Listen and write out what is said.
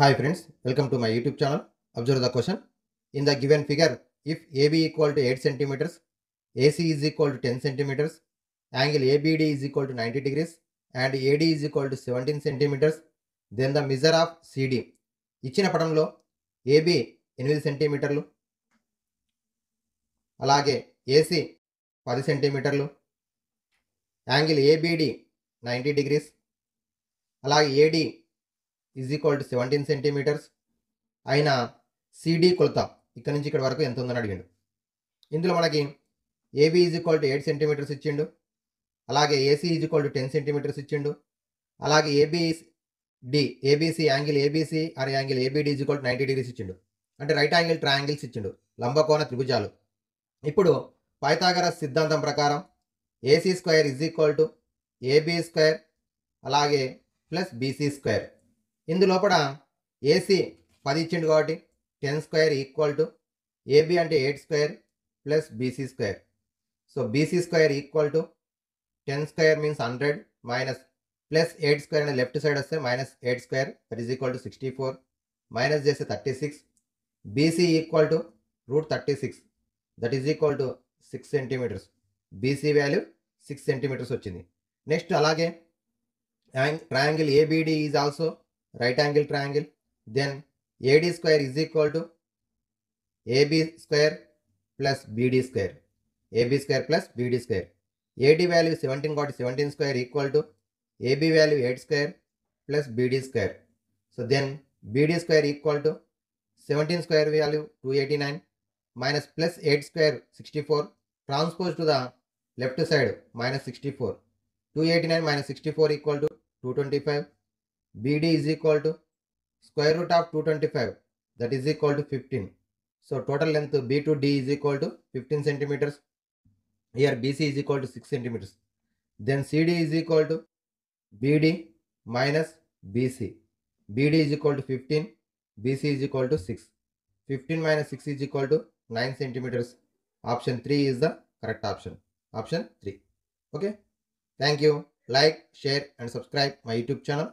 Hi friends, welcome to my YouTube channel. Observe the question. In the given figure, if AB equal to 8 centimeters, AC is equal to 10 centimeters, angle ABD is equal to 90 degrees and AD is equal to 17 centimeters, then the measure of CD. ఇచ్చిన పటంలో AB 8 సెంటీమీటర్లు, అలాగే AC 10 సెంటీమీటర్లు, angle ABD 90 degrees, అలాగే AD is equal to 17 centimetres అయిన CD కొలత ఇక్కడ నుంచి ఇక్కడ వరకు ఎంత ఉందని అడిగాడు. ఇందులో మనకి AB is equal to 8 centimetres ఇచ్చిండు, అలాగే AC is equal to 10 centimetres ఇచ్చిండు, అలాగే ABC angle ABC or angle ABD is equal to 90 degrees ఇచ్చిండు. అంటే రైట్ యాంగిల్ ట్రయాంగిల్స్ ఇచ్చిండు, లంబకోణ త్రిభుజాలు. ఇప్పుడు పైథాగరస్ సిద్ధాంతం ప్రకారం AC square is equal to AB square అలాగే ప్లస్ బీసీ స్క్వేర్. ఇందులోపల ఏసీ 10 ఇచ్చిండు కాబట్టి 10 స్క్వేర్ ఈక్వల్ టు ఏబీ అంటే 8 square plus BC square. So BC square equal to 10 square means 100 minus plus 8 square అనేది left side వస్తే minus 8 square that is equal to 64 minus చేస్తే 36. BC equal to √36 that is equal to 6 centimetres. BC value 6 centimetres వచ్చింది. Next అలాగే triangle ABD is also right angle triangle, then AD square is equal to AB square plus BD square, AB square plus BD square. AD value 17 got 17 square equal to AB value 8 square plus BD square. So then BD square equal to 17 square value 289 minus plus 8 square 64, transpose to the left side minus 64, 289 minus 64 equal to 225. BD is equal to square root of 225 that is equal to 15. So total length B to D is equal to 15 centimeters. Here BC is equal to 6 centimeters. Then CD is equal to BD minus BC. BD is equal to 15. BC is equal to 6. 15 minus 6 is equal to 9 centimeters. Option 3 is the correct option. Option 3. Okay. Thank you. Like, share and subscribe my YouTube channel.